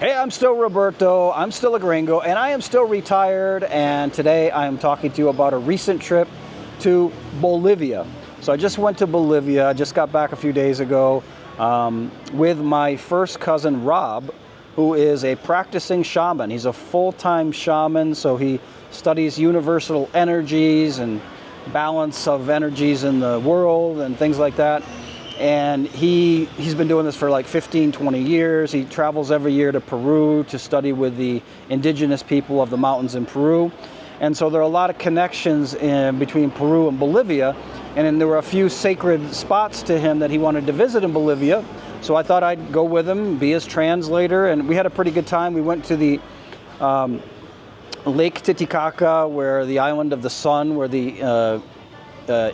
Hey, I'm still Roberto, I'm still a gringo, and I am still retired, and today I am talking to you about a recent trip to Bolivia. So I just went to Bolivia, I just got back a few days ago with my first cousin Rob, who is a practicing shaman. He's a full-time shaman, so he studies universal energies and balance of energies in the world and things like that. And he's been doing this for like 15-20 years. He travels every year to Peru to study with the indigenous people of the mountains in Peru. And so there are a lot of connections between Peru and Bolivia. And then there were a few sacred spots to him that he wanted to visit in Bolivia. So I thought I'd go with him, be his translator. And we had a pretty good time. We went to the Lake Titicaca, where the island of the sun, where the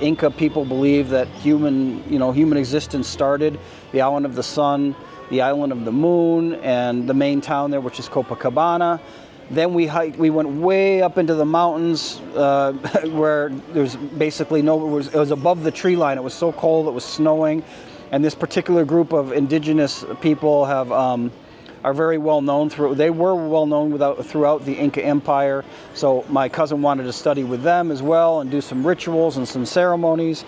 Inca people believe that human existence started. The island of the sun, the island of the moon, and the main town there, which is Copacabana. Then we went way up into the mountains where there's basically it was above the tree line. It was so cold, it was snowing. And this particular group of indigenous people are very well known they were well known throughout the Inca Empire. So my cousin wanted to study with them as well and do some rituals and some ceremonies.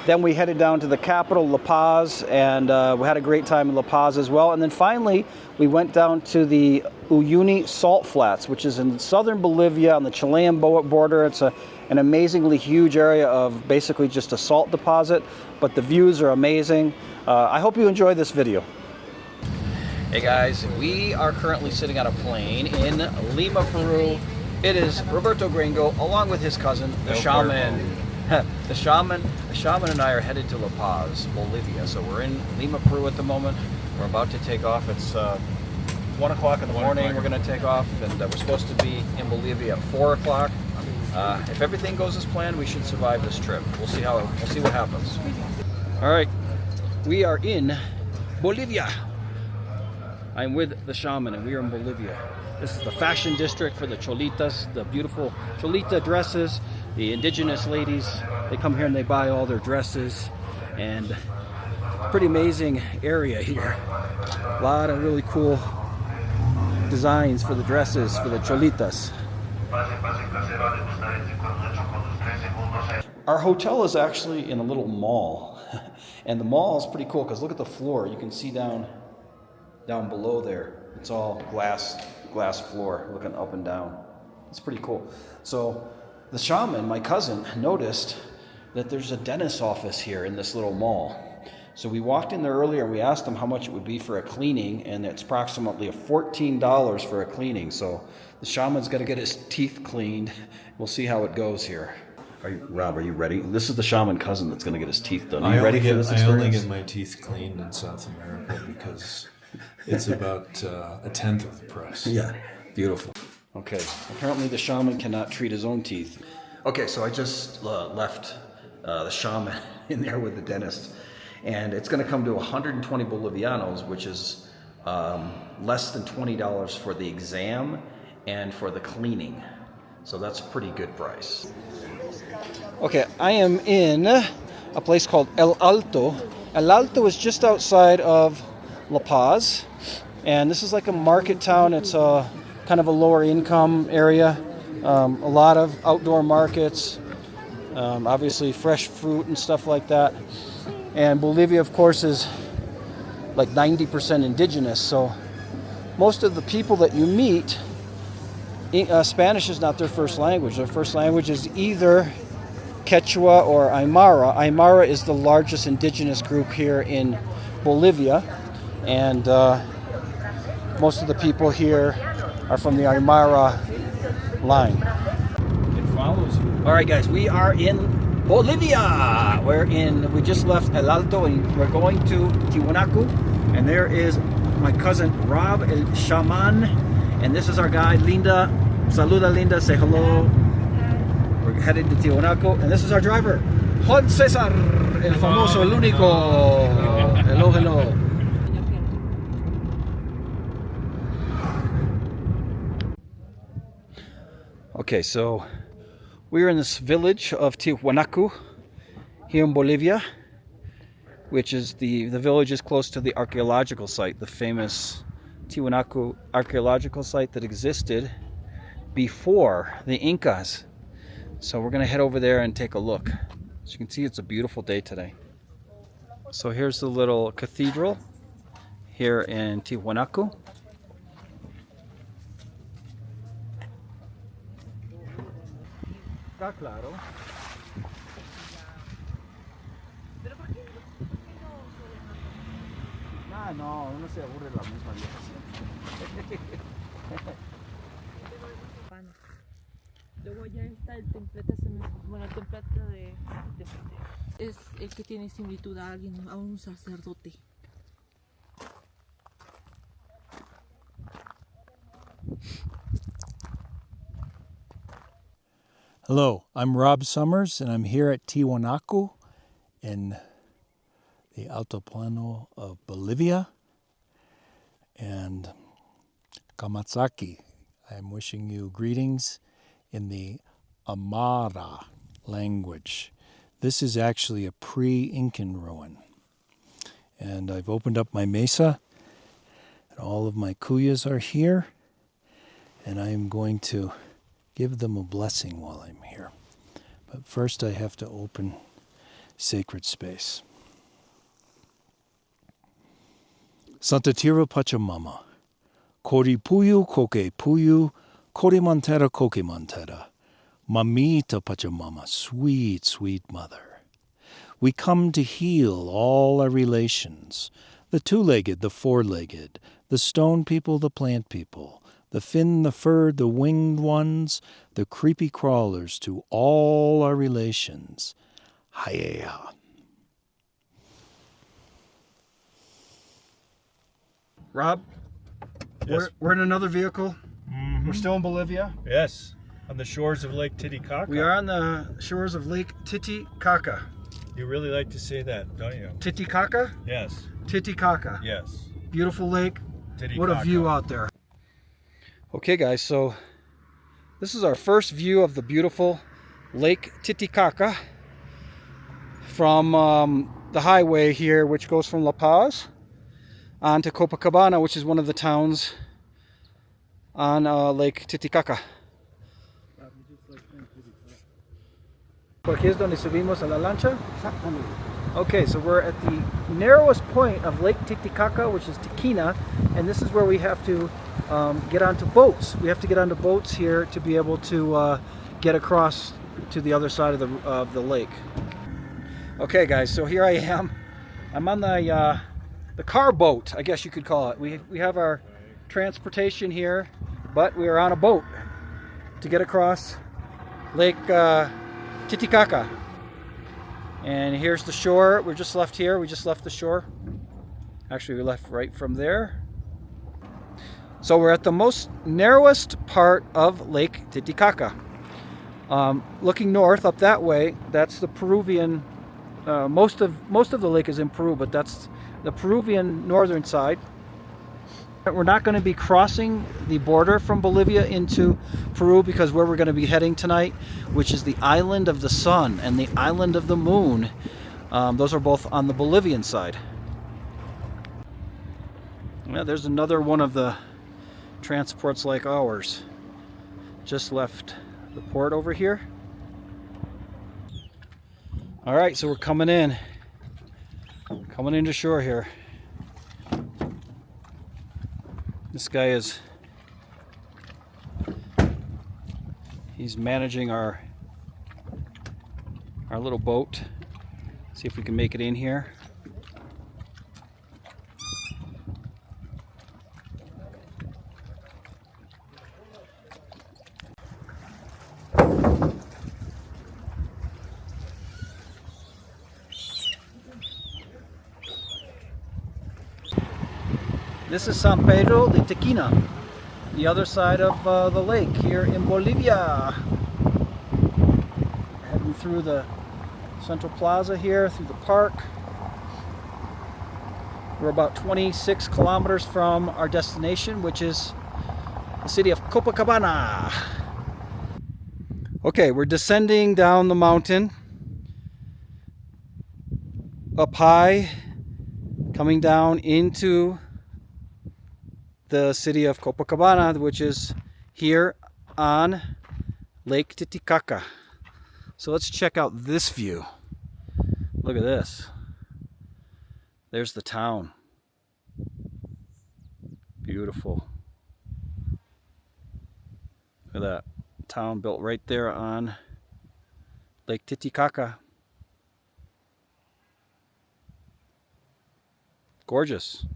Then we headed down to the capital, La Paz, and we had a great time in La Paz as well. And then finally, we went down to the Uyuni Salt Flats, which is in southern Bolivia on the Chilean border. It's an amazingly huge area of basically just a salt deposit, but the views are amazing. I hope you enjoy this video. Hey guys, we are currently sitting on a plane in Lima, Peru. It is Roberto Gringo along with his cousin, the Shaman. The Shaman and I are headed to La Paz, Bolivia. So we're in Lima, Peru at the moment. We're about to take off. It's 1 o'clock in the morning. We're going to take off, and we're supposed to be in Bolivia at 4 o'clock. If everything goes as planned, we should survive this trip. We'll see what happens. All right, we are in Bolivia. I'm with the Shaman, and we are in Bolivia. This is the fashion district for the cholitas, the beautiful cholita dresses. The indigenous ladies, they come here and they buy all their dresses. And pretty amazing area here. A lot of really cool designs for the dresses for the cholitas. Our hotel is actually in a little mall. And the mall is pretty cool because look at the floor. You can see down below there. It's all glass floor looking up and down. It's pretty cool. So the shaman, my cousin, noticed that there's a dentist's office here in this little mall. So we walked in there earlier and we asked him how much it would be for a cleaning, and it's approximately $14 for a cleaning. So the shaman's got to get his teeth cleaned. We'll see how it goes here. Rob, are you ready? This is the shaman cousin that's going to get his teeth done. Are you ready for this experience? I only get my teeth cleaned in South America because it's about a tenth of the price. Yeah, beautiful. Okay, apparently the shaman cannot treat his own teeth. Okay, so I just left the shaman in there with the dentist, and it's going to come to 120 Bolivianos, which is less than $20 for the exam and for the cleaning. So that's a pretty good price. Okay, I am in a place called El Alto. El Alto is just outside of La Paz, and this is like a market town. It's a kind of a lower income area. A lot of outdoor markets, obviously fresh fruit and stuff like that. And Bolivia, of course, is like 90% indigenous, so most of the people that you meet, Spanish is not their first language. Their first language is either Quechua or Aymara. Aymara is the largest indigenous group here in Bolivia, and most of the people here are from the Aymara line. It follows you. All right, guys, we are in Bolivia. We just left El Alto and we're going to Tiwanaku, and there is my cousin Rob el Shaman, and this is our guide Linda. Saluda, Linda, say hello. We're headed to Tiwanaku, and this is our driver, Juan Cesar, el famoso, el único. Hello, hello. Okay, so we're in this village of Tiwanaku here in Bolivia, which is the village is close to the archaeological site, the famous Tiwanaku archaeological site that existed before the Incas. So we're going to head over there and take a look. As you can see, it's a beautiful day today. So here's the little cathedral here in Tiwanaku. Está claro. Ah, no, uno se aburre la misma vieja siempre. Luego ya está el templete, bueno, el templete es el que tiene similitud a alguien, a un sacerdote. Hello, I'm Rob Summers, and I'm here at Tiwanaku in the Altiplano of Bolivia and Kamatsaki. I'm wishing you greetings in the Amara language. This is actually a pre-Incan ruin. And I've opened up my mesa, and all of my cuyas are here, and I am going to give them a blessing while I'm here. But first I have to open sacred space. Santa Tira Pachamama, Kori Puyu Koke Puyu, Kori Mantera Koke Mantera, Mamita Pachamama, sweet, sweet mother. We come to heal all our relations, the two-legged, the four-legged, the stone people, the plant people, the fin, the furred, the winged ones, the creepy crawlers, to all our relations. Hayea. Rob, Yes. we're in another vehicle. We're still in Bolivia. Yes, on the shores of Lake Titicaca. We are on the shores of Lake Titicaca. You really like to say that, don't you? Titicaca? Yes, Titicaca. yes. Beautiful lake. Titicaca. What a view out there. Okay guys, so this is our first view of the beautiful Lake Titicaca from the highway here, which goes from La Paz on to Copacabana, which is one of the towns on Lake Titicaca. Por aquí es donde subimos a la lancha? Exactamente. Okay, so we're at the narrowest point of Lake Titicaca, which is Tiquina, and this is where we have to get onto boats. We have to get onto boats here to be able to get across to the other side of the lake. Okay guys, so here I am. I'm on the car boat, I guess you could call it. We have our transportation here, but we are on a boat to get across Lake Titicaca. And here's the shore. We're just left here. We just left the shore. Actually, we left right from there. So we're at the most narrowest part of Lake Titicaca. Looking north up that way, that's the Peruvian. Most of the lake is in Peru, but that's the Peruvian northern side. We're not going to be crossing the border from Bolivia into Peru because where we're going to be heading tonight, which is the island of the sun and the island of the moon, those are both on the Bolivian side. Yeah, there's another one of the transports like ours. Just left the port over here. All right, so we're coming into shore here. This guy he's managing our little boat. See if we can make it in here. This is San Pedro de Tequina, the other side of the lake here in Bolivia. Heading through the Central Plaza here, through the park. We're about 26 kilometers from our destination, which is the city of Copacabana. Okay, we're descending down the mountain, up high, coming down into the city of Copacabana, which is here on Lake Titicaca. So let's check out this view. Look at this. There's the town. Beautiful. Look at that. Town built right there on Lake Titicaca. Gorgeous.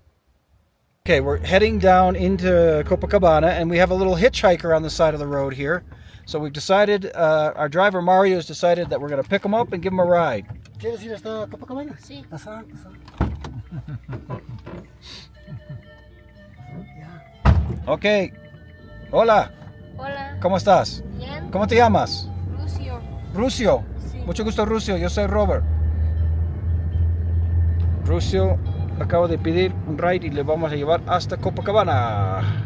Okay, we're heading down into Copacabana, and we have a little hitchhiker on the side of the road here. So we've decided, our driver Mario has decided that we're going to pick him up and give him a ride. ¿Quieres ir hasta Copacabana? Sí. Pasar, pasar. Ok. Hola. Hola. ¿Cómo estás? Bien. ¿Cómo te llamas? Lucio. Rusio. Sí. Mucho gusto, Rusio. Yo soy Robert. Rusio acaba de pedir un ride y le vamos a llevar hasta Copacabana.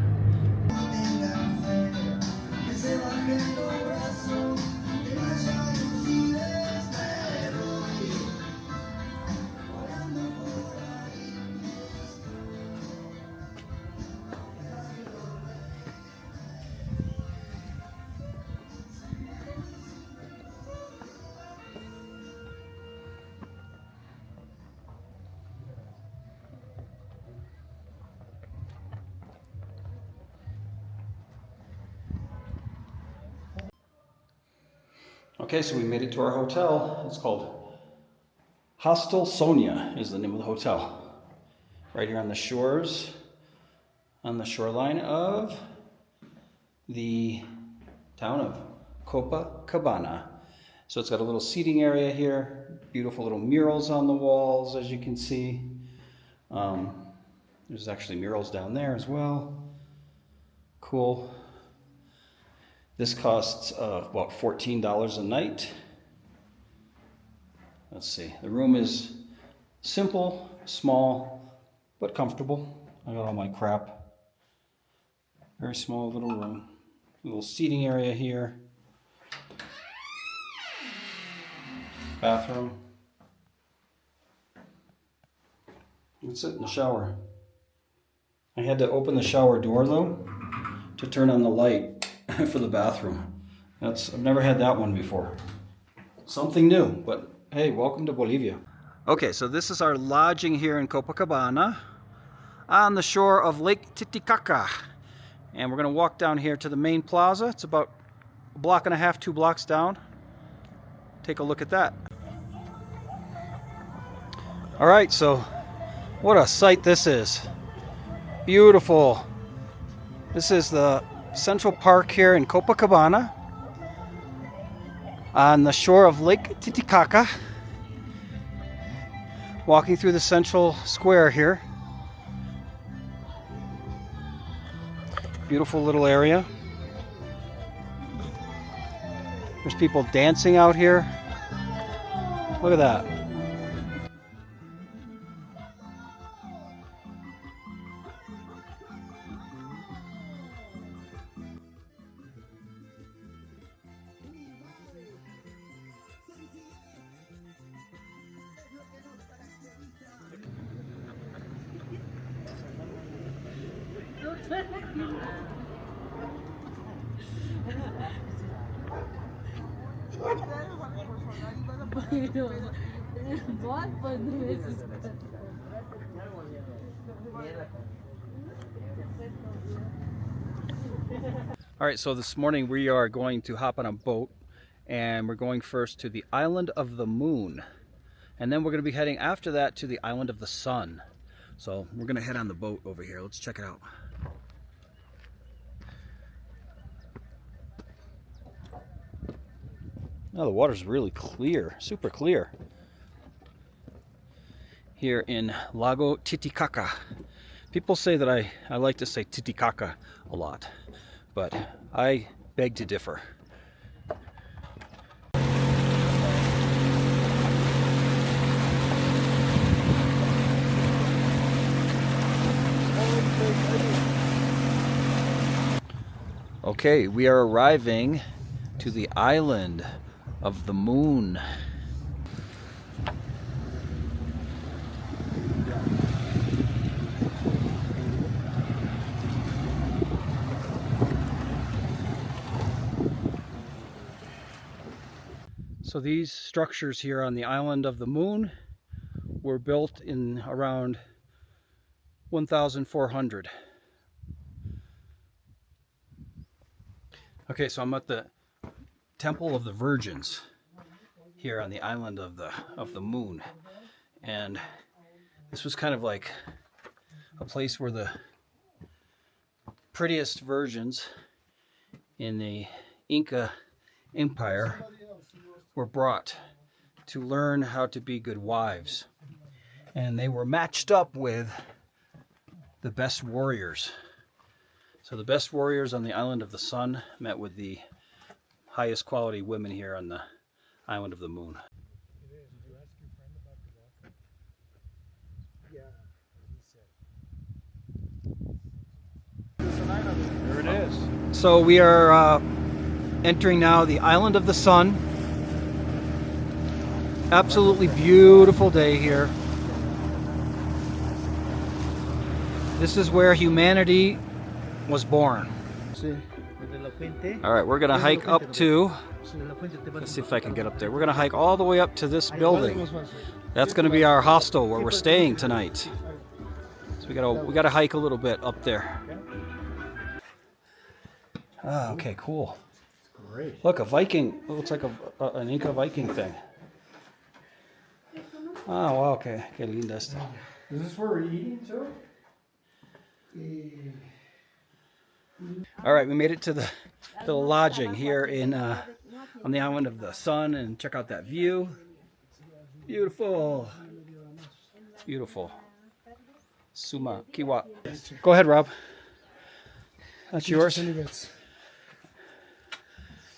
Okay, so we made it to our hotel. It's called Hostel Sonia is the name of the hotel. Right here on the shores, on the shoreline of the town of Copacabana. So it's got a little seating area here, beautiful little murals on the walls, as you can see. There's actually murals down there as well. Cool. This costs about $14 a night. Let's see. The room is simple, small, but comfortable. I got all my crap. Very small little room. A little seating area here. Bathroom. Let's sit in the shower. I had to open the shower door though to turn on the light for the bathroom. I've never had that one before. Something new, but hey, welcome to Bolivia. Okay, so this is our lodging here in Copacabana on the shore of Lake Titicaca. And we're gonna walk down here to the main plaza. It's about a block and a half, 2 blocks down. Take a look at that. All right, so what a sight this is. Beautiful. This is the Central Park here in Copacabana on the shore of Lake Titicaca. Walking through the central square here. Beautiful little area. There's people dancing out here. Look at that. All right, so this morning we are going to hop on a boat, and we're going first to the island of the moon, and then we're going to be heading after that to the island of the sun. So we're going to head on the boat over here. Let's check it out. Oh, the water's really clear, super clear. Here in Lago Titicaca. People say that I like to say Titicaca a lot, but I beg to differ. Okay, we are arriving to the island of the moon. So these structures here on the island of the moon were built in around 1400. Okay, so I'm at the Temple of the Virgins here on the island of the moon, and this was kind of like a place where the prettiest virgins in the Inca Empire were brought to learn how to be good wives, and they were matched up with the best warriors. So the best warriors on the island of the sun met with the highest quality women here on the island of the moon. There it is. So we are entering now the island of the sun. Absolutely beautiful day here. This is where humanity was born. All right, we're gonna hike up to, let's see if I can get up there. We're gonna hike all the way up to this building. That's gonna be our hostel where we're staying tonight. So we gotta hike a little bit up there. Ah, okay, cool. Great. Look, a Viking. It looks like an Inca Viking thing. Oh, wow, okay. Qué linda esta. Is this where we're eating too? All right, we made it to the lodging here in on the island of the sun, and check out that view. Beautiful, beautiful. Suma Kiwa. Go ahead, Rob. That's yours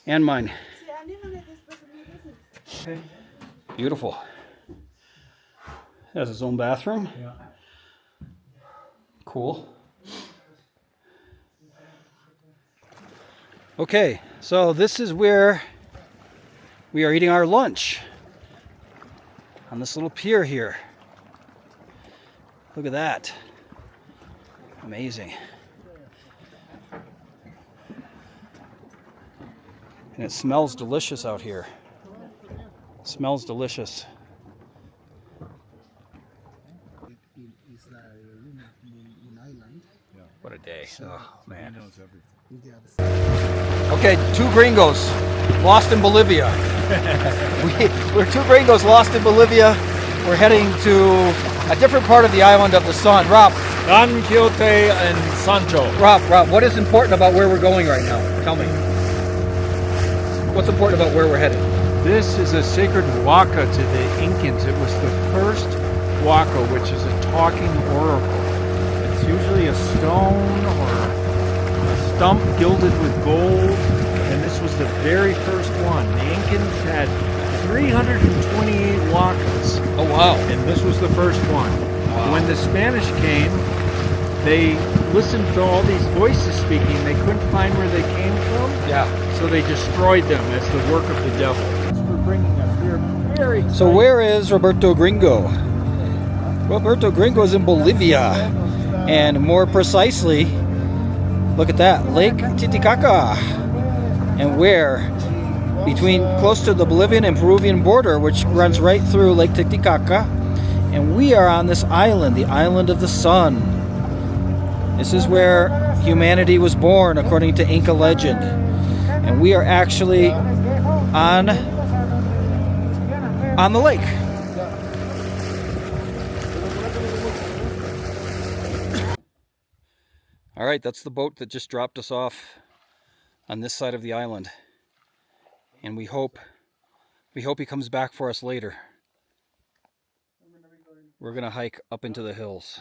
and mine. Beautiful. Has his own bathroom. Yeah. Cool. Okay, so this is where we are eating our lunch on this little pier here. Look at that. Amazing. And it smells delicious out here. It smells delicious. What a day. Oh, man. Okay, two gringos lost in Bolivia. We're two gringos lost in Bolivia. We're heading to a different part of the island of the sun. Rob. Don Quixote and Sancho. Rob, what is important about where we're going right now? Tell me. What's important about where we're headed? This is a sacred waka to the Incans. It was the first waka, which is a talking oracle. It's usually a stone or a stump gilded with gold, and this was the very first one. The Incans had 328 wakas. Oh, wow. And this was the first one. Wow. When the Spanish came, they listened to all these voices speaking. They couldn't find where they came from. Yeah. So they destroyed them as the work of the devil. Thanks for bringing us here. Very So where is Roberto Gringo? Roberto Gringo is in Bolivia. And more precisely, look at that, Lake Titicaca. And where? Between close to the Bolivian and Peruvian border, which runs right through Lake Titicaca. And we are on this island, the island of the sun. This is where humanity was born, according to Inca legend. And we are actually on the lake. All right, that's the boat that just dropped us off on this side of the island. And we hope he comes back for us later. We're going to hike up into the hills.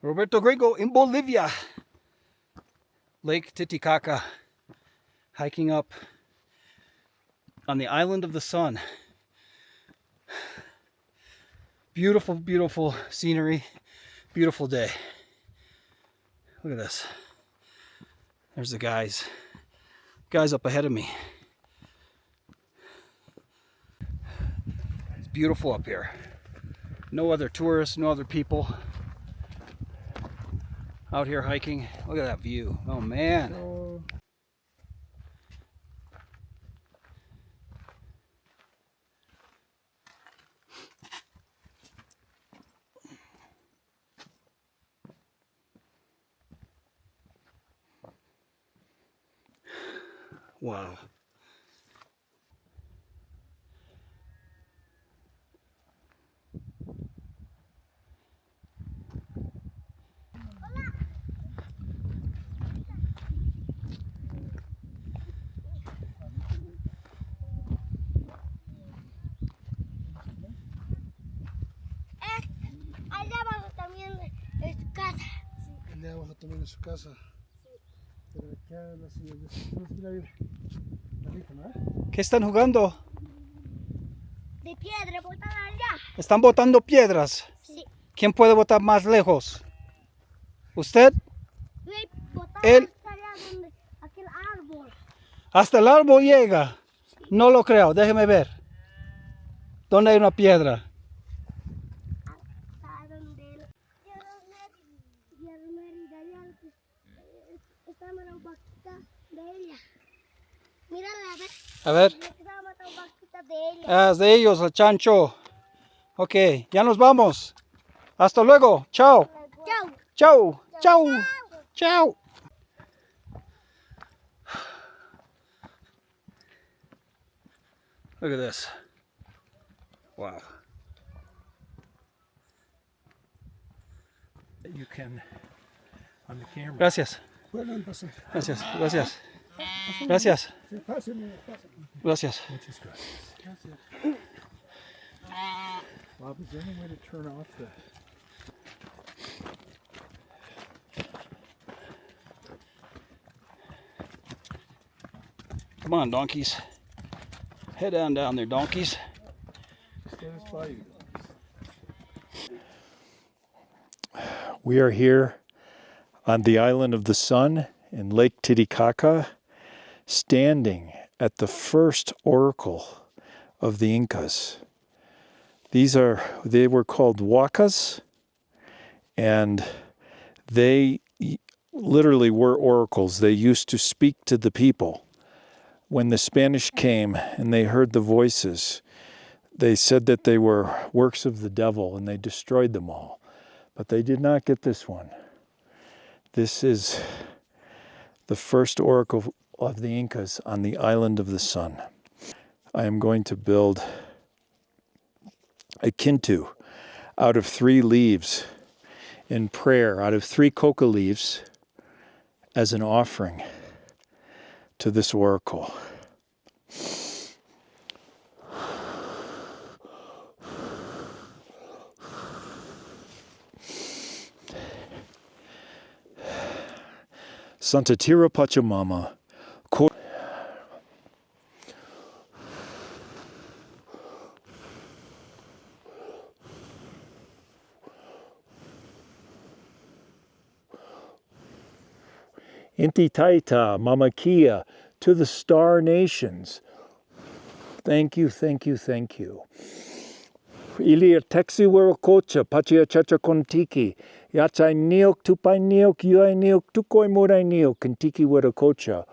Roberto Gringo in Bolivia. Lake Titicaca. Hiking up on the island of the sun. Beautiful, beautiful scenery. Beautiful day. Look at this. There's the guys. Guys up ahead of me. It's beautiful up here. No other tourists, no other people out here hiking. Look at that view. Oh man. Wow. Allá abajo también es tu casa. El de abajo también es su casa. Pero acá la señora ¿no? ¿Qué están jugando? De piedra, botada allá. Están botando piedras. Sí. ¿Quién puede botar más lejos? ¿Usted? Ve, botada Él. hasta allá donde aquel árbol. Hasta el árbol llega. No lo creo, déjeme ver. ¿Dónde hay una piedra? Hasta donde el... de allá está una vaquita de ella. Mírala, a ver. A ver. Está una vaquita de ella. Es de ellos, el chancho. Ok, ya nos vamos. Hasta luego. Chao. Chau. Chao. Chao. Chao. Look at this. Wow. You can, on the camera. Gracias. Bueno, pasa. Gracias. Gracias. Gracias. Sí, pásenme, pásenme. Gracias. Muchas gracias. Bob, is there any way to turn off the... Come on, donkeys. Head on down there, donkeys. We are here on the island of the Sun in Lake Titicaca, standing at the first oracle of the Incas. They were called huacas, and they literally were oracles. They used to speak to the people. When the Spanish came and they heard the voices, they said that they were works of the devil and they destroyed them all. But they did not get this one. This is the first oracle of the Incas on the island of the Sun. I am going to build a kintu out of 3 leaves in prayer, out of 3 coca leaves as an offering to this oracle. Santa Tira Pachamama. Inti Taita, Mama Kia, to the star nations. Thank you, thank you, thank you. Ilia Texi Warakocha, Pachia Chacha Kontiki, Yachai Neok, Tupai Neok, Uai Neok, Tukoi Murai Neok, Kontiki Warakocha.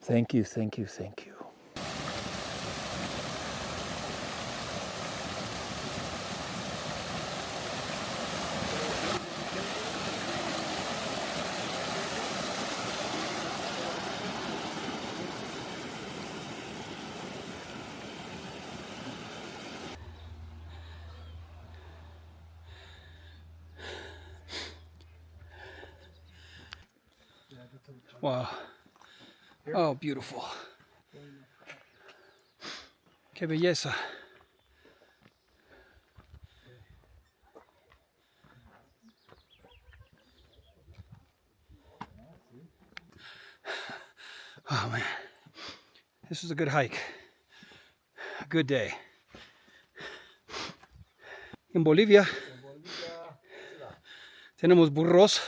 Thank you, thank you, thank you. Wow. Oh, beautiful. Qué belleza. Oh man, this was a good hike. A good day. En Bolivia tenemos burros,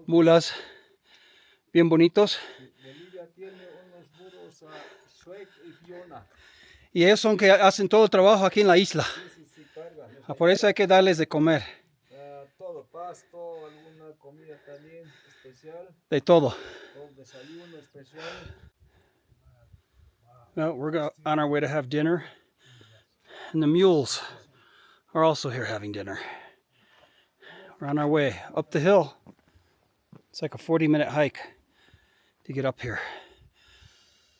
mulas, bien bonitos. Bolivia tiene unos burros Shrek y Fiona. Y ellos son que hacen todo el trabajo aquí en la isla. Sí, cargan. Por eso hay que darles de comer. Todo, pasto, alguna comida también especial. De todo. Todo desayuno especial. Now we're on our way to have dinner. And the mules are also here having dinner. We're on our way up the hill. It's like a 40-minute hike to get up here.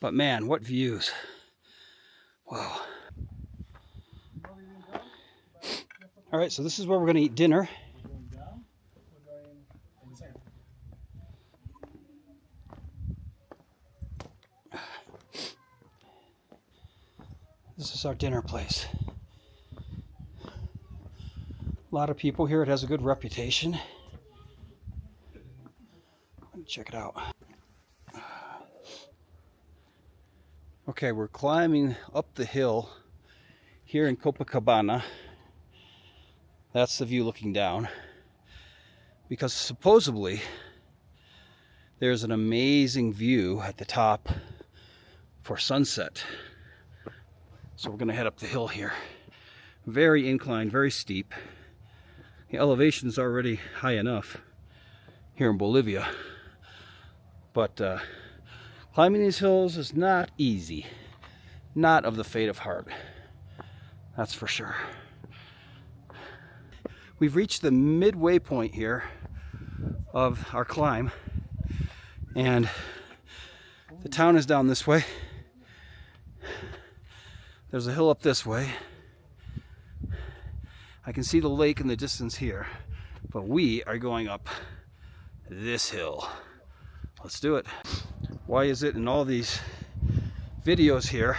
But man, what views. Wow. All right, so this is where we're going to eat dinner. This is our dinner place. A lot of people here. It has a good reputation. Check it out. Okay, we're climbing up the hill here in Copacabana. That's the view looking down. Because supposedly there's an amazing view at the top for sunset. So we're going to head up the hill here. Very inclined, very steep. The elevation is already high enough here in Bolivia. But climbing these hills is not easy. Not of the faint of heart. That's for sure. We've reached the midway point here of our climb. And the town is down this way. There's a hill up this way. I can see the lake in the distance here. But we are going up this hill. Let's do it. Why is it in all these videos here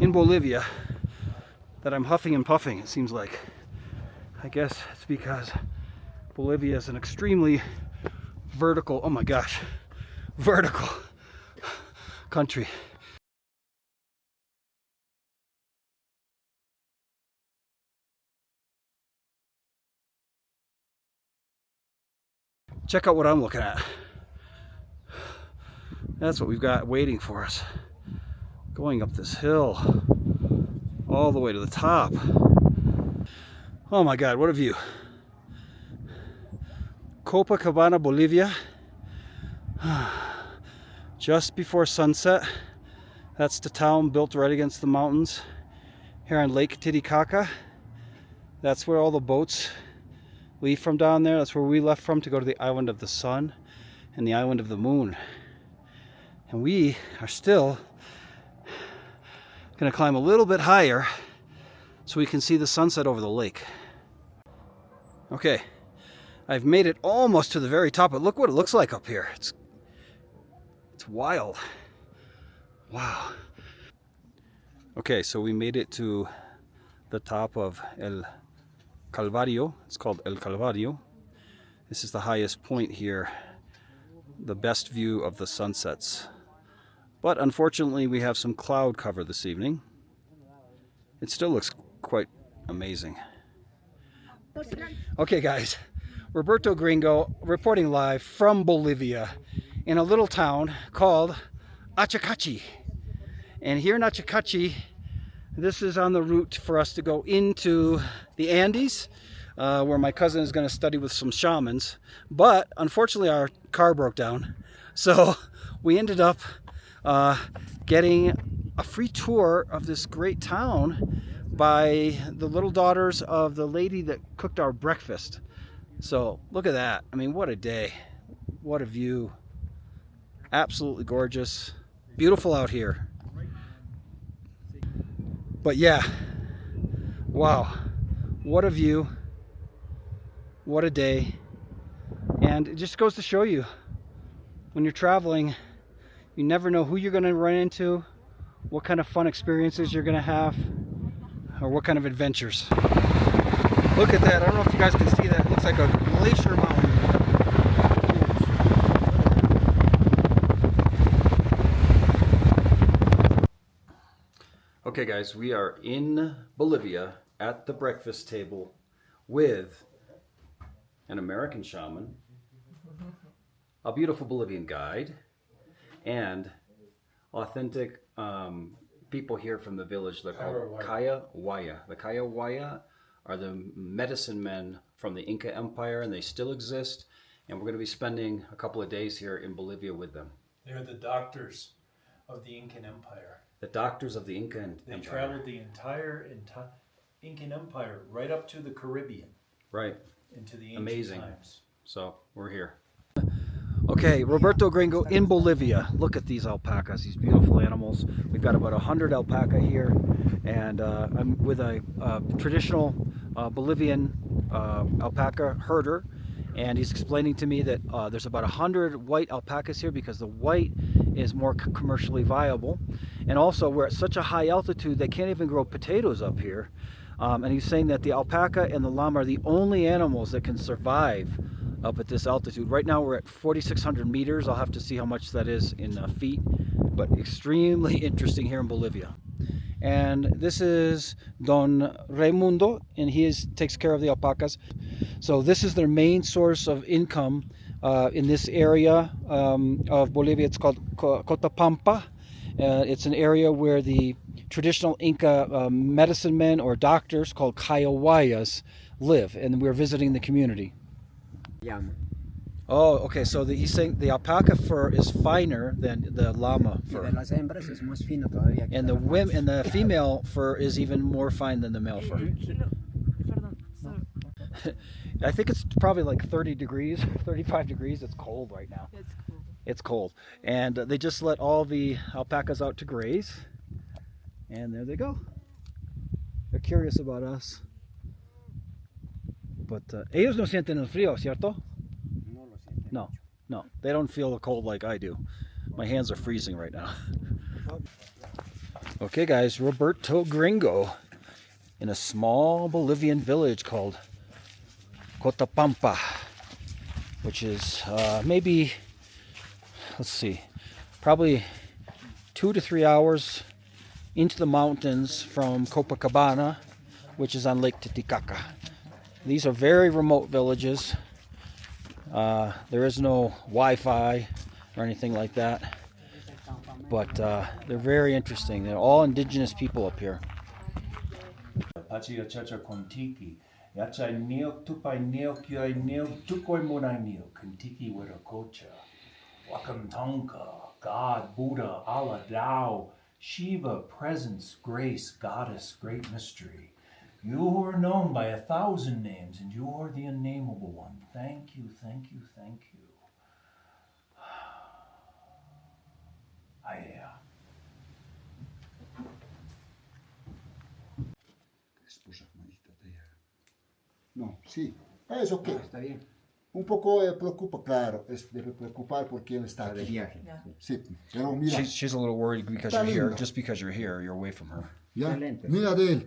in Bolivia that I'm huffing and puffing, it seems like? I guess it's because Bolivia is an extremely vertical, oh my gosh, vertical country. Check out what I'm looking at. That's what we've got waiting for us. Going up this hill all the way to the top. Oh my God, what a view. Copacabana, Bolivia. Just before sunset. That's the town built right against the mountains here on Lake Titicaca. That's where all the boats leave from down there. That's where we left from to go to the island of the sun and the island of the moon. And we are still going to climb a little bit higher so we can see the sunset over the lake. Okay, I've made it almost to the very top, but look what it looks like up here. It's wild. Wow. Okay, so we made it to the top of El Calvario. It's called El Calvario. This is the highest point here, the best view of the sunsets. But unfortunately, we have some cloud cover this evening. It still looks quite amazing. Okay, guys, Roberto Gringo reporting live from Bolivia in a little town called Achacachi. And here in Achacachi, this is on the route for us to go into the Andes, where my cousin is going to study with some shamans. But unfortunately, our car broke down. So we ended up getting a free tour of this great town by the little daughters of the lady that cooked our breakfast. So look at that. I mean, what a day. What a view. Absolutely gorgeous. Beautiful out here. But yeah, wow, what a view, what a day. And it just goes to show you, when you're traveling, you never know who you're going to run into, what kind of fun experiences you're going to have, or what kind of adventures. Look at that. I don't know if you guys can see that. It looks like a glacier mountain. Okay guys, we are in Bolivia at the breakfast table with an American shaman, a beautiful Bolivian guide, and authentic people here from the village. They're called Kaya Waya. The Kaya Waya are the medicine men from the Inca Empire, and they still exist. And we're going to be spending a couple of days here in Bolivia with them. They're the doctors of the Incan Empire. The doctors of the Inca Empire. They traveled the entire Incan Empire right up to the Caribbean. Right. Into the ancient Amazing times. So we're here. Okay, Roberto Gringo in Bolivia. Look at these alpacas, these beautiful animals. We've got about 100 alpaca here, and I'm with a traditional Bolivian alpaca herder, and he's explaining to me that there's about 100 white alpacas here because the white is more commercially viable, and also we're at such a high altitude they can't even grow potatoes up here. And he's saying that the alpaca and the llama are the only animals that can survive up at this altitude. Right now we're at 4,600 meters. I'll have to see how much that is in feet, but extremely interesting here in Bolivia. And this is Don Raimundo, and takes care of the alpacas. So this is their main source of income in this area of Bolivia. It's called Cotapampa. It's an area where the traditional Inca medicine men or doctors called Kayawayas live, and we're visiting the community. Oh, okay. So he's saying the alpaca fur is finer than the llama fur, and the female fur is even more fine than the male fur. I think it's probably like 30 degrees, 35 degrees. It's cold right now. It's cool. It's cold, and they just let all the alpacas out to graze, and there they go. They're curious about us. But ellos no sienten el frío, ¿cierto? No, no, they don't feel the cold like I do. My hands are freezing right now. Okay guys, Roberto Gringo in a small Bolivian village called Cotapampa, which is maybe, let's see, probably 2 to 3 hours into the mountains from Copacabana, which is on Lake Titicaca. These are very remote villages. There is no Wi-Fi or anything like that, but they're very interesting. They're all indigenous people up here. God, Buddha, Allah, Tao, Shiva, presence, grace, goddess, great mystery. You who are known by 1,000 names, and you are the unnameable one. Thank you, thank you, thank you. No, sí, es ok. Está bien. Un poco preocupa, claro, debe preocupar porque él está aquí. Sí, pero mira. She's a little worried because you're here. Just because you're here, you're away from her. Ya, mira de él.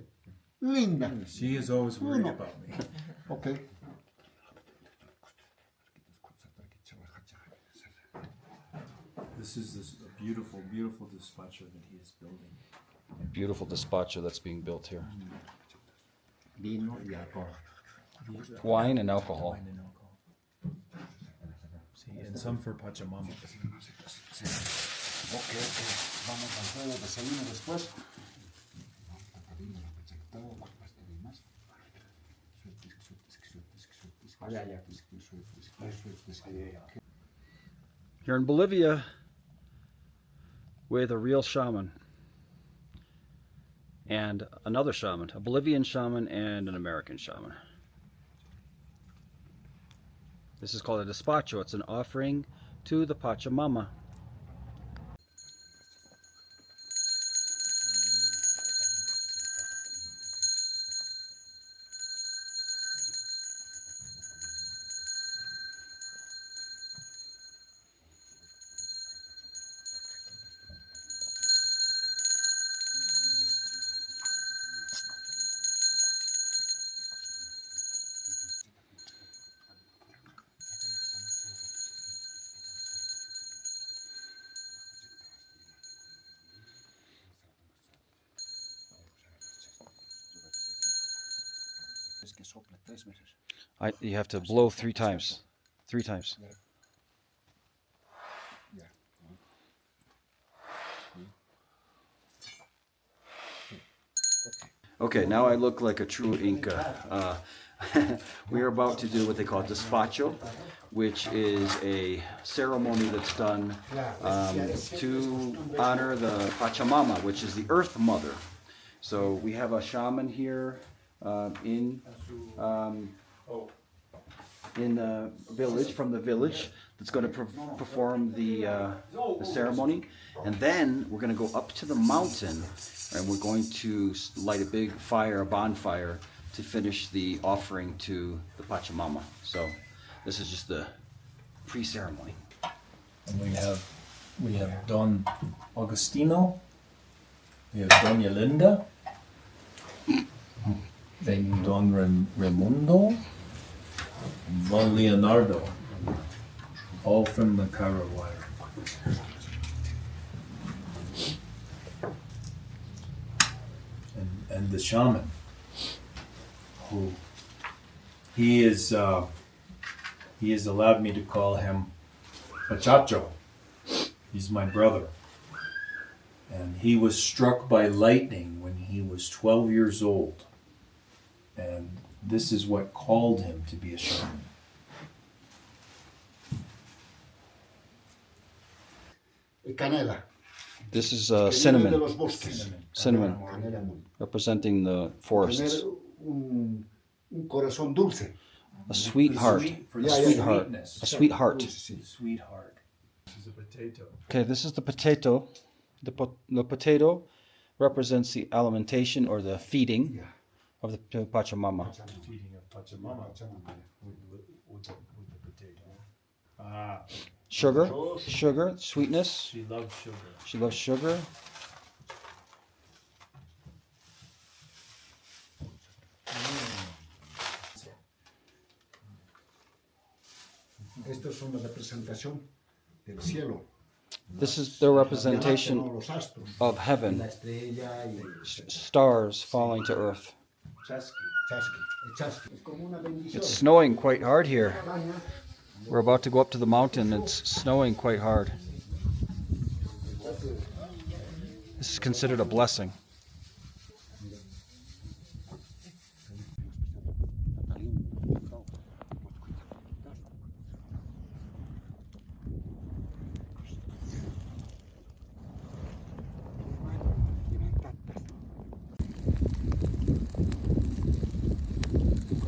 Linda. She is always worried about me. Okay. This is a beautiful, beautiful despacho that he is building. Beautiful despacho that's being built here. Vino y alcohol. Wine and alcohol. Wine and alcohol. See, and some for Pachamama. Okay. Vamos al juego de desayuno después. Here in Bolivia with a real shaman and another shaman, a Bolivian shaman and an American shaman. This is called a despacho. It's an offering to the Pachamama. You have to blow 3 times. 3 times. Okay, now I look like a true Inca. We are about to do what they call despacho, which is a ceremony that's done to honor the Pachamama, which is the Earth Mother. So we have a shaman here in the village, from the village, that's going to perform the ceremony. And then we're going to go up to the mountain, and we're going to light a big fire, a bonfire, to finish the offering to the Pachamama. So this is just the pre-ceremony. And we have Don Augustino, we have Doña Linda, then Don Raimundo, and Don Leonardo, all from the Carawire. And the shaman, who he has allowed me to call him Pachacho. He's my brother. And he was struck by lightning when he was 12 years old. And this is what called him to be a shaman. Canela. This is De cinnamon. los bosques. Cinnamon, Canela muy. representing the forests. Tener un corazón dulce. A sweetheart. For A the sweetheart. sweetness. A sweetheart. Dulce, sí. Sweetheart. This is a potato. Okay, this is the potato. The potato represents the alimentation or the feeding Yeah. of the Pachamama. Feeding of Pachamama with the potato. Ah, Sugar, sugar, sweetness. she loves sugar. She loves sugar. Esto es una representación del cielo. This is the representation Los astros. of La heaven. estrella y Stars falling to earth. Chesky. chasqui. El chasqui. Es como una bendición. It's snowing quite hard here. We're about to go up to the mountain. It's snowing quite hard. This is considered a blessing.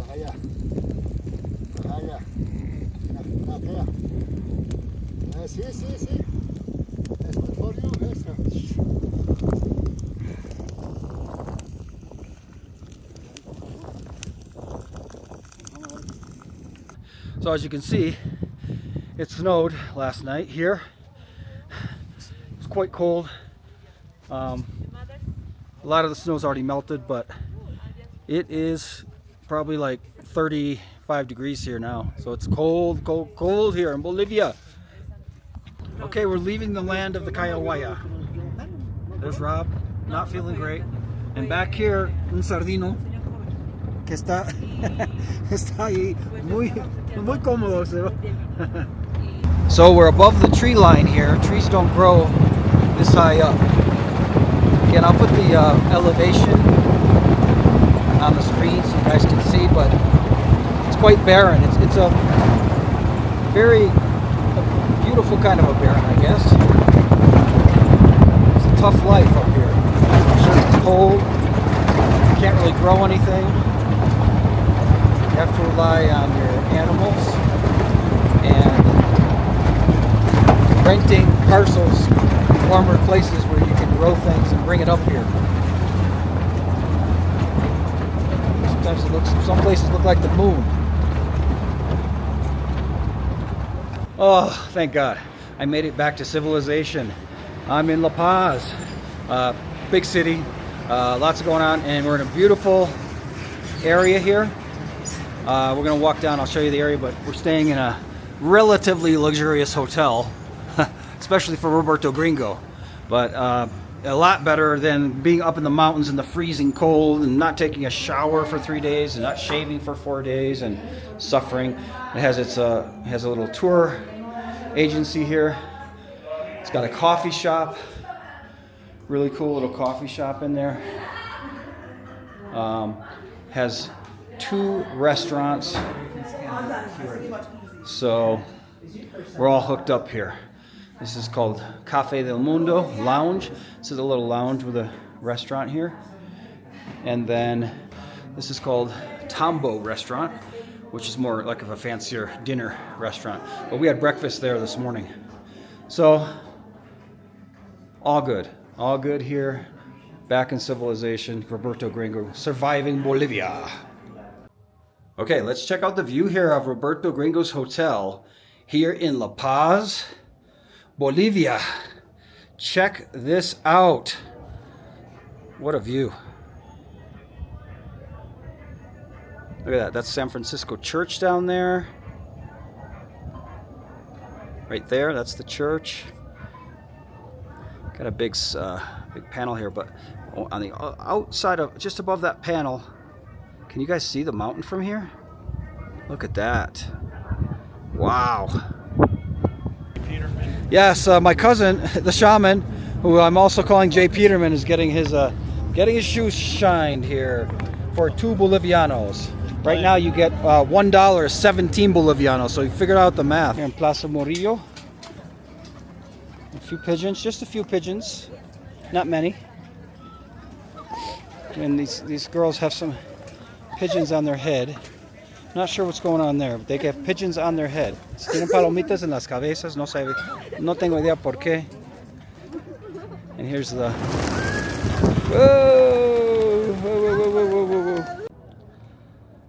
Allá. Allá. Allá. Sí, sí, sí. Es for you, eso. So as you can see, it snowed last night here. It's quite cold. A lot of the snow's already melted, but it is probably like 35 degrees here now. So it's cold, cold, cold here in Bolivia. Okay, we're leaving the land of the Kayawaya. There's Rob, not feeling great. And back here, un sardino, que está, está ahí muy cómodo. So we're above the tree line here. Trees don't grow this high up. Again, I'll put the elevation on the screen so you guys can see, but it's quite barren. It's a very beautiful kind of a barren, I guess. It's a tough life up here. I'm sure it's cold. You can't really grow anything. You have to rely on your animals and renting parcels, warmer places where you can grow things and bring it up here. Sometimes some places look like the moon. Oh, thank God. I made it back to civilization. I'm in La Paz, big city, lots going on, and we're in a beautiful area here. We're gonna walk down, I'll show you the area, but we're staying in a relatively luxurious hotel, especially for Roberto Gringo. But a lot better than being up in the mountains in the freezing cold and not taking a shower for 3 days and not shaving for 4 days and suffering. It has a little tour agency here. It's got a coffee shop, really cool little coffee shop in there. Has 2 restaurants, so we're all hooked up here. This is called Cafe del Mundo Lounge. This is a little lounge with a restaurant here. And then this is called Tambo Restaurant, which is more like of a fancier dinner restaurant. But we had breakfast there this morning. So, all good here. Back in civilization. Roberto Gringo, surviving Bolivia. Okay, let's check out the view here of Roberto Gringo's hotel here in La Paz, Bolivia. Check this out. What a view. Look at that. That's San Francisco Church down there. Right there, that's the church. Got a big panel here, but on the outside of, just above that panel, can you guys see the mountain from here? Look at that. Wow. Yes, my cousin, the Shaman, who I'm also calling Jay Peterman, is getting his shoes shined here for 2 Bolivianos. Right now you get $1 is 17 Bolivianos, so you figured out the math. Here in Plaza Murillo. A few pigeons, just a few pigeons, not many. And these girls have some pigeons on their head. Not sure what's going on there, but they get pigeons on their head. Tienen palomitas en las cabezas, no tengo idea por qué. And here's the... Whoa! Whoa, whoa, whoa, whoa, whoa, whoa.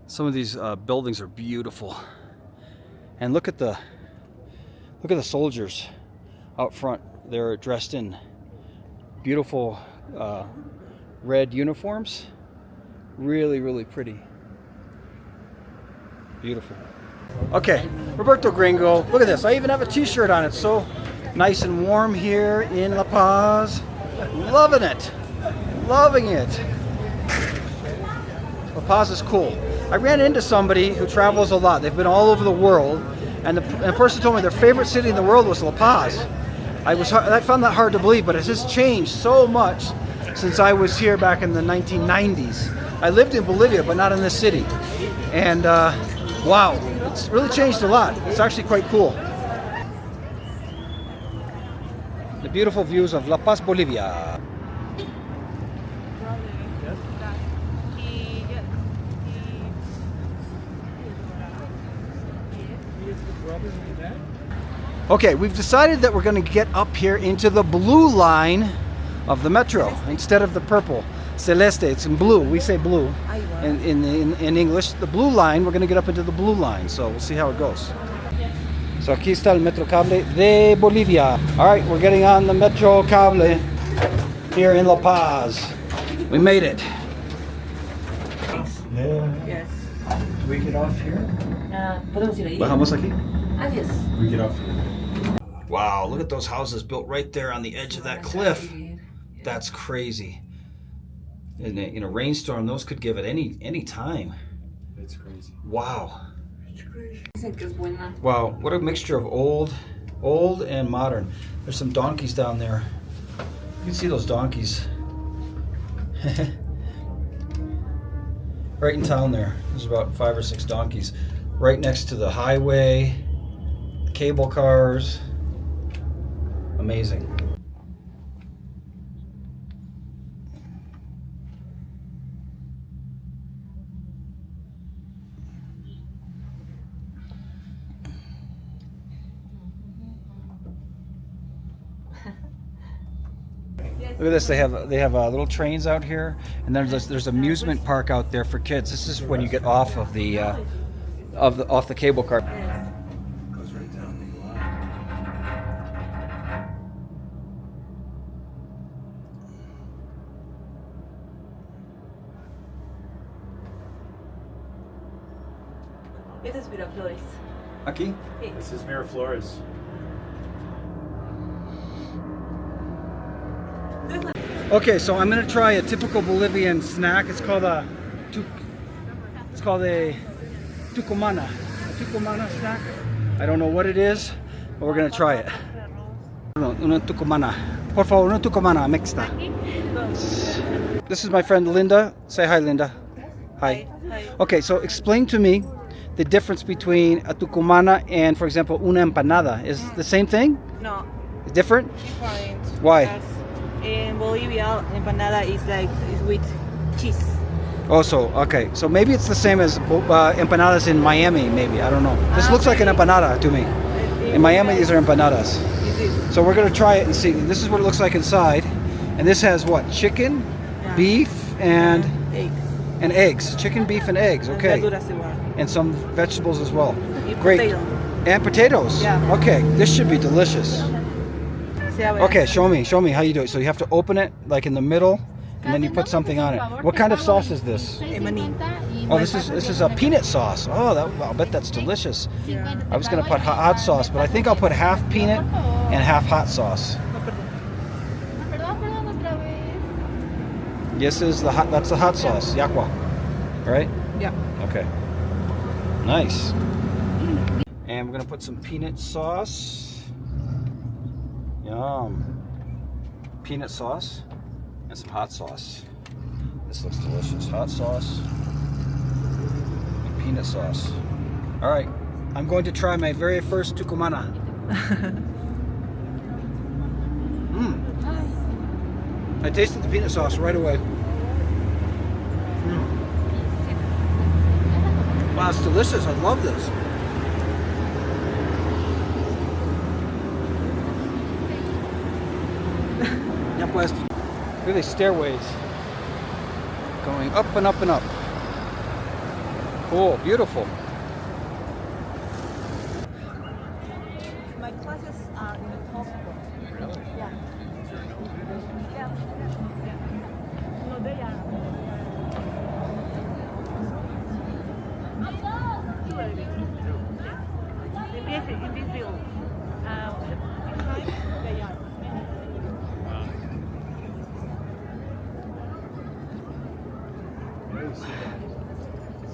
Some of these buildings are beautiful. And look at the soldiers out front. They're dressed in beautiful red uniforms. Really, really pretty. Beautiful. Okay, Roberto Gringo. Look at this. I even have a t-shirt on. It's so nice and warm here in La Paz. Loving it. Loving it. La Paz is cool. I ran into somebody who travels a lot. They've been all over the world. And the person told me their favorite city in the world was La Paz. I found that hard to believe, but it has changed so much since I was here back in the 1990s. I lived in Bolivia, but not in this city. And wow, it's really changed a lot. It's actually quite cool. The beautiful views of La Paz, Bolivia. Okay, we've decided that we're going to get up here into the blue line of the metro instead of the purple. Celeste, it's in blue. We say blue in English. The blue line, we're going to get up into the blue line. So we'll see how it goes. So aquí está el Metro Cable de Bolivia. All right, we're getting on the Metro Cable here in La Paz. We made it. Yeah. Yes. Do we get off here? Podemos ir ahí. Bajamos aquí. Adiós. We get off here. Wow, look at those houses built right there on the edge of that cliff. That's crazy. In a rainstorm, those could give it any time. It's crazy. Wow. Dicen que es buena. Wow, what a mixture of old and modern. There's some donkeys down there. You can see those donkeys. Right in town there. There's about 5 or 6 donkeys. Right next to the highway, cable cars. Amazing. Look at this. They have little trains out here, and there's amusement park out there for kids. This is when you get off of the off the cable car. Goes right down the line. Este es Miraflores. Aquí. This is Miraflores. Okay, so I'm gonna try a typical Bolivian snack. It's called a tucumana. A tucumana snack. I don't know what it is, but we're gonna try it. Una tucumana. Por favor, una tucumana mixta. This is my friend Linda. Say hi, Linda. Hi. Okay, so explain to me the difference between a tucumana and, for example, una empanada. Is it the same thing? No, It's different? different. Why? Because in Bolivia, empanada is with cheese. Oh, so okay. So maybe it's the same as empanadas in Miami. Maybe I don't know. This looks like an empanada to me. In Miami, these are empanadas. So we're gonna try it and see. This is what it looks like inside, and this has what? Chicken, beef, and eggs. Chicken, beef, and eggs. Okay. And some vegetables as well. Great. And potatoes. Yeah. Okay. This should be delicious. Okay. Show me how you do it. So you have to open it like in the middle. And then you put something on it. What kind of sauce is this? Oh, this is a peanut sauce. Oh, I'll bet that's delicious. I was gonna put hot sauce, but I think I'll put half peanut and half hot sauce. This is that's the hot sauce, yakwa, right? Yeah. Okay. Nice. And we're gonna put some peanut sauce. Yum. Peanut sauce. And some hot sauce. This looks delicious. Hot sauce and peanut sauce. All right, I'm going to try my very first tucumana. I tasted the peanut sauce right away. Wow, it's delicious. I love this. Look at these stairways going up and up and up. Cool, beautiful. My classes are in the top floor. Really? Yeah. No, they are. Yes, in this building. Behind, they are.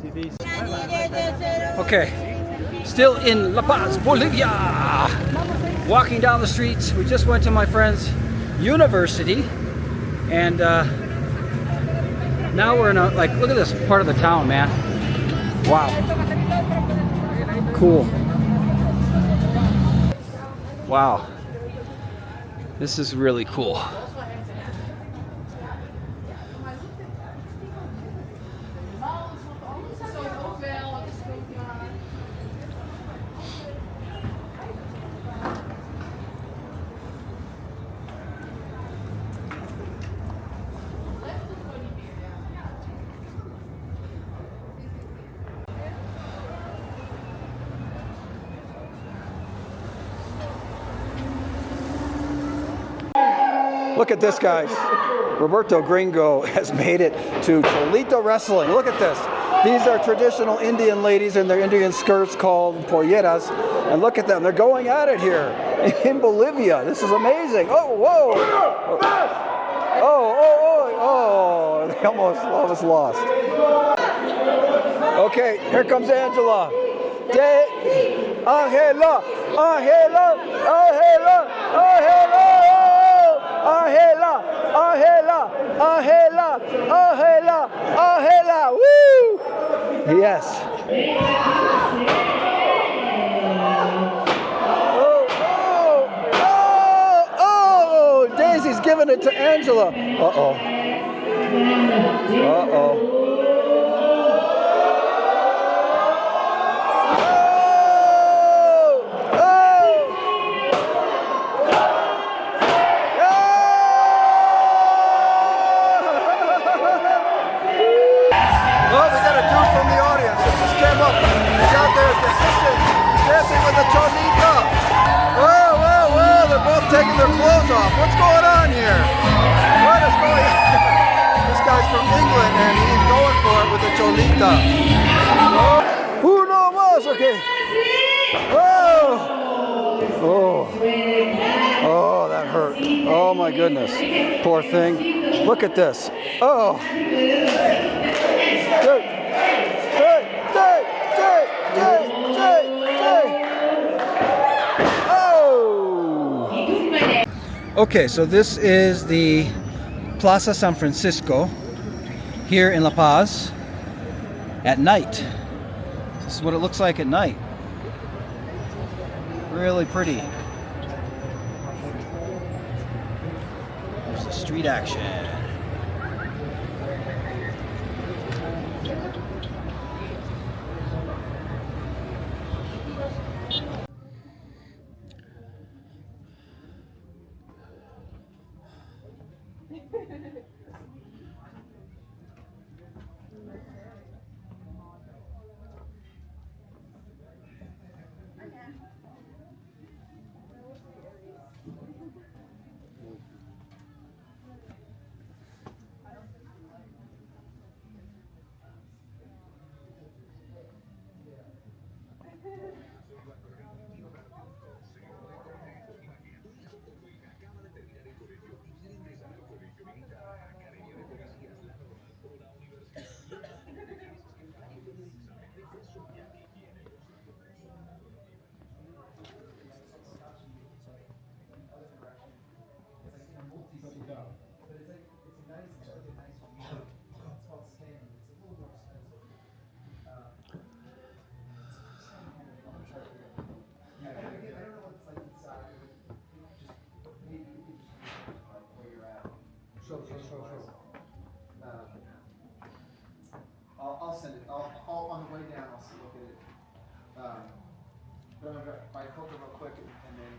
See these? Okay, still in La Paz, Bolivia. Walking down the streets. We just went to my friend's university, and now we're in a look at this part of the town, man. Wow. Cool. Wow. This is really cool. Look at this, guys. Roberto Gringo has made it to Cholito Wrestling. Look at this. These are traditional Indian ladies in their Indian skirts called polleras. And look at them. They're going at it here in Bolivia. This is amazing. Oh, whoa. Oh, they almost lost. Okay, here comes Angela. Angela. Woo! Yes. Oh, Daisy's giving it to Angela. Uh-oh. Taking their clothes off. What's going on here? What is going on? This guy's from England and he's going for it with the cholita. Uno más, okay. Oh, that hurt. Oh my goodness. Poor thing. Look at this. Oh. Okay, so this is the Plaza San Francisco here in La Paz at night. This is what it looks like at night. Really pretty. There's the street action. on the way down, I'll see, look at it. But I'm gonna buy Coke real quick and then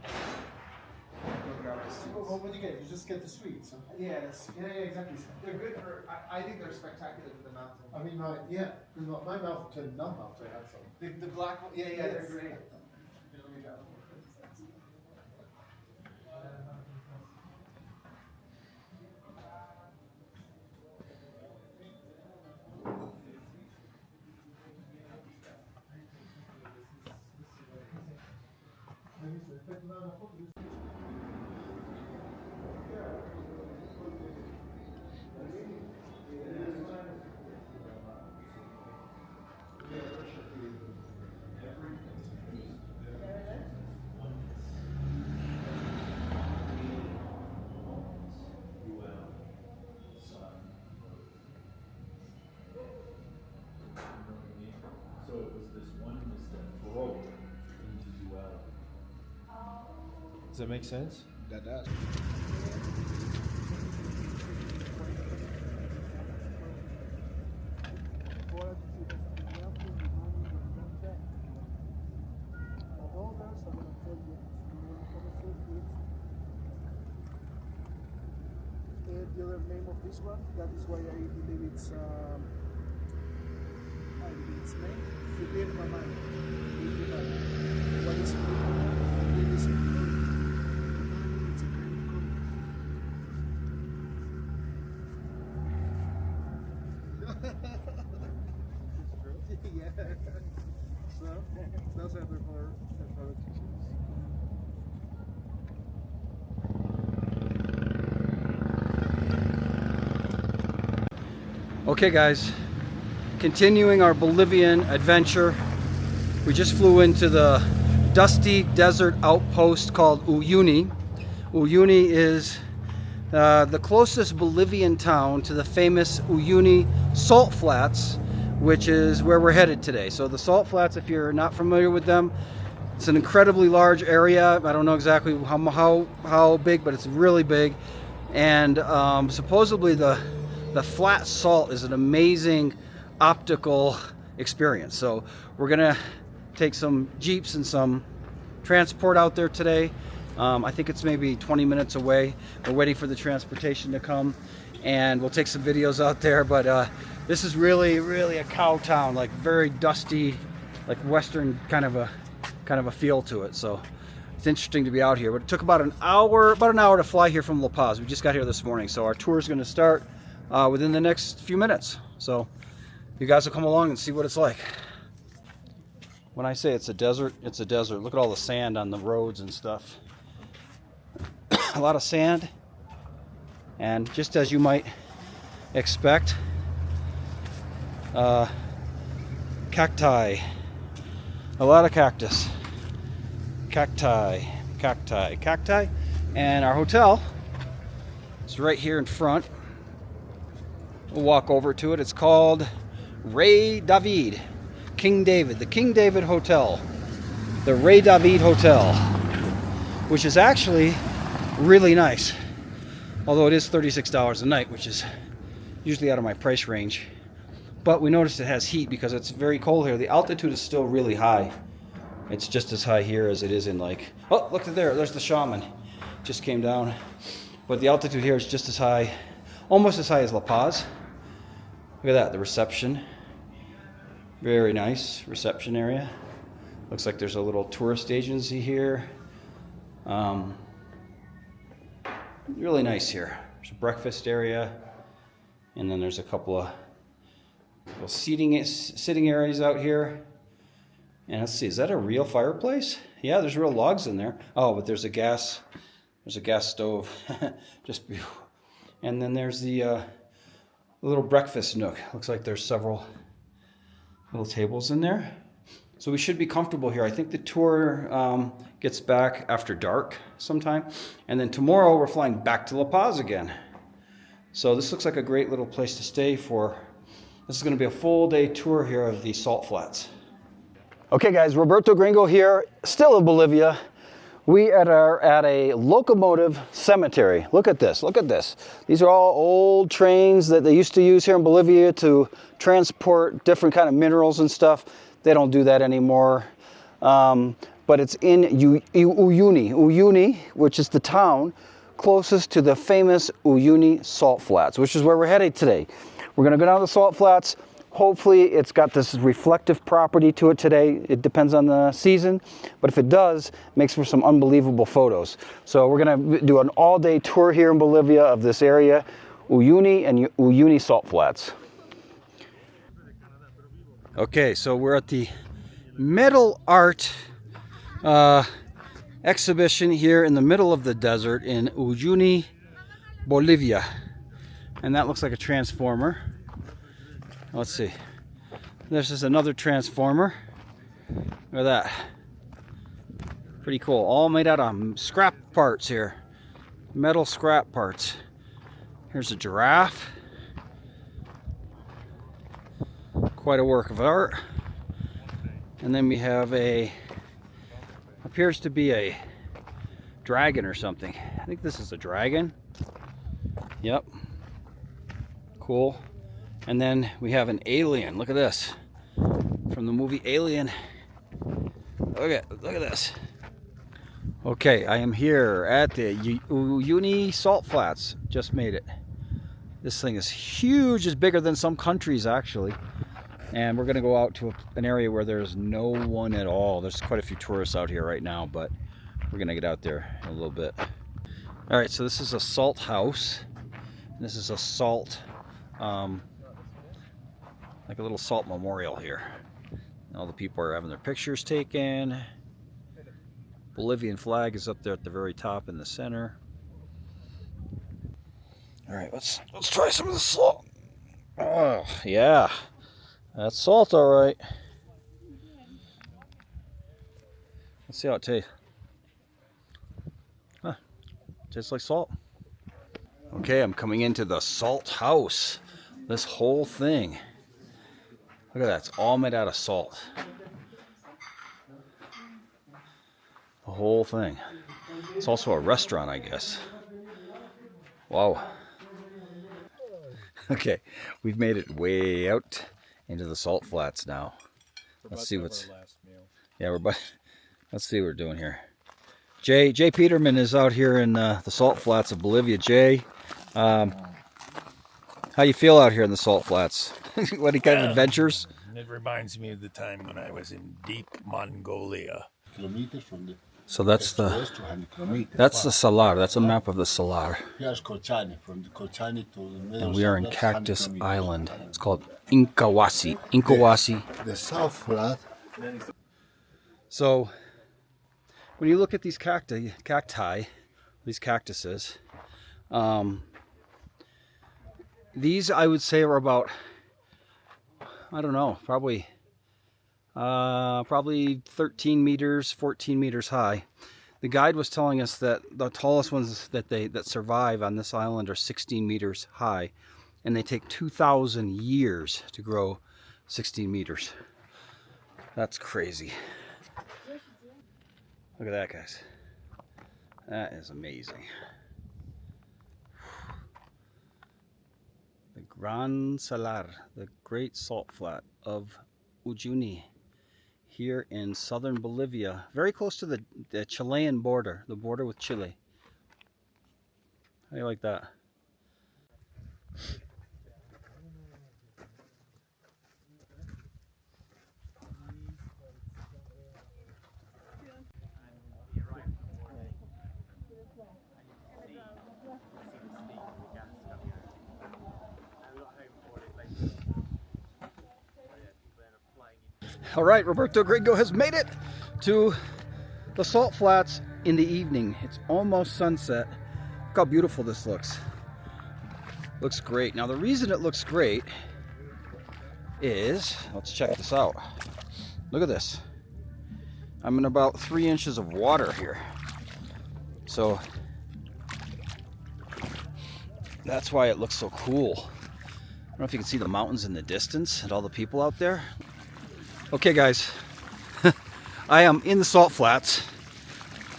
go grab the sweets. What would you get? You just get the sweets. Huh? Yeah, exactly. They're good for, I think they're spectacular for the mouth. I mean, my mouth turned numb after I had some. The black one, yeah, they're great. So it was this oneness that broke into duality. Does that make sense? That does. The other name of this one, that is why I believe it's name, Fidel Maman. What is it? It is a coin. It's a kind of coin. Yeah. So, those are the four teachings. Okay guys, continuing our Bolivian adventure. We just flew into the dusty desert outpost called Uyuni. Uyuni is the closest Bolivian town to the famous Uyuni salt flats, which is where we're headed today. So the salt flats, if you're not familiar with them, it's an incredibly large area. I don't know exactly how big, but it's really big. And supposedly the flat salt is an amazing optical experience. So we're gonna take some Jeeps and some transport out there today. I think it's maybe 20 minutes away. We're waiting for the transportation to come and we'll take some videos out there. But this is really a cow town, like very dusty, like Western kind of a feel to it. So it's interesting to be out here. But it took about an hour to fly here from La Paz. We just got here this morning. So our tour is gonna start within the next few minutes. So you guys will come along and see what it's like. When I say it's a desert, it's a desert. Look at all the sand on the roads and stuff. A lot of sand, and just as you might expect, cacti. A lot of cactus. Cacti. And our hotel is right here in front. We'll walk over to it. It's called Rey David, King David, the King David Hotel, the Rey David Hotel, which is actually really nice, although it is $36 a night, which is usually out of my price range. But we noticed it has heat because it's very cold here. The altitude is still really high. It's just as high here as it is in, like, oh, look at there's the Shaman, just came down. But the altitude here is just as high, almost as high as La Paz. Look at that, the reception. Very nice reception area. Looks like there's a little tourist agency here. Really nice here. There's a breakfast area, and then there's a couple of little sitting areas out here. And let's see, is that a real fireplace? Yeah, there's real logs in there. Oh, but there's a gas stove. Just beautiful. And then there's the little breakfast nook. Looks like there's several little tables in there. So we should be comfortable here. I think the tour gets back after dark sometime. And then tomorrow we're flying back to La Paz again. So this looks like a great little place to stay for. This is going to be a full day tour here of the salt flats. Okay guys, Roberto Gringo here, still in Bolivia. We are at a locomotive cemetery. Look at this, look at this. These are all old trains that they used to use here in Bolivia to transport different kind of minerals and stuff. They don't do that anymore. But it's in Uyuni, which is the town closest to the famous Uyuni salt flats, which is where we're headed today. We're gonna go down to the salt flats. Hopefully it's got this reflective property to it today. It depends on the season, but if it does, it makes for some unbelievable photos. So we're gonna do an all-day tour here in Bolivia of this area, Uyuni and Uyuni salt flats. Okay, so we're at the metal art exhibition here in the middle of the desert in Uyuni, Bolivia. And that looks like a transformer. Let's see. This is another transformer. Look at that. Pretty cool. All made out of scrap parts here. Metal scrap parts. Here's a giraffe. Quite a work of art. And then we have appears to be a dragon or something. I think this is a dragon. Yep. Cool. And then we have an alien. Look at this. From the movie Alien. Look at this. Okay, I am here at the Uyuni salt flats. Just made it. This thing is huge. It's bigger than some countries actually. And we're going to go out to an area where there's no one at all. There's quite a few tourists out here right now, but we're going to get out there in a little bit. All right, so this is a salt house. This is a salt, like a little salt memorial here. And all the people are having their pictures taken. Bolivian flag is up there at the very top in the center. All right, let's try some of the salt. Oh, yeah. That's salt, all right. Let's see how it tastes. Huh, tastes like salt. Okay, I'm coming into the salt house. This whole thing. Look at that, it's all made out of salt. The whole thing. It's also a restaurant, I guess. Wow. Okay, we've made it way out into the salt flats now. Let's see what's. Yeah, let's see what we're doing here. Jay Peterman is out here in the salt flats of Bolivia. Jay, how you feel out here in the salt flats? What kind of adventures? It reminds me of the time when I was in deep Mongolia. So that's the salar. That's a map of the salar. And we are in Cactus Island. It's called Inkawasi. The south flat. So when you look at these cacti, these cactuses, these I would say are about, I don't know, probably 13 meters, 14 meters high. The guide was telling us that the tallest ones that survive on this island are 16 meters high, and they take 2,000 years to grow 16 meters. That's crazy. Look at that, guys. That is amazing. The Gran Salar, the Great Salt Flat of Uyuni, here in southern Bolivia, very close to the Chilean border, the border with Chile. How do you like that? All right, Roberto Gringo has made it to the salt flats in the evening. It's almost sunset. Look how beautiful this looks. Looks great. Now the reason it looks great is, let's check this out. Look at this. I'm in about 3 inches of water here. So that's why it looks so cool. I don't know if you can see the mountains in the distance and all the people out there. Okay guys, I am in the salt flats.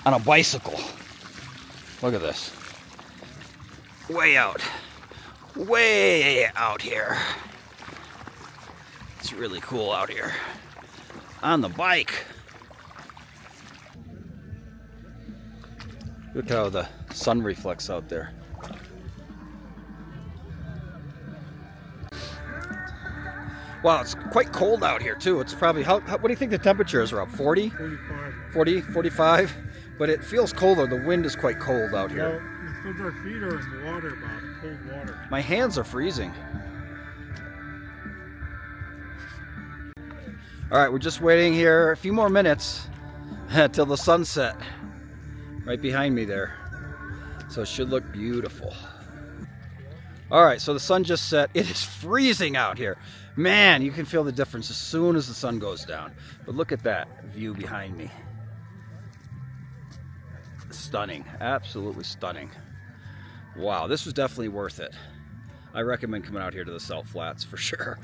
on a bicycle. Look at this. Way out here. It's really cool out here on the bike. Look how the sun reflects out there. Wow, it's quite cold out here too. It's probably, what do you think the temperature is, Rob? 40? 45. 40, 45? But it feels colder. The wind is quite cold out here. Well, it's because our feet are in the water, Bob. Cold water. My hands are freezing. All right, we're just waiting here a few more minutes till the sunset. Right behind me there. So it should look beautiful. All right, so the sun just set. It is freezing out here. Man, you can feel the difference as soon as the sun goes down. But look at that view behind me. Stunning, absolutely stunning. Wow, this was definitely worth it. I recommend coming out here to the Salt Flats for sure.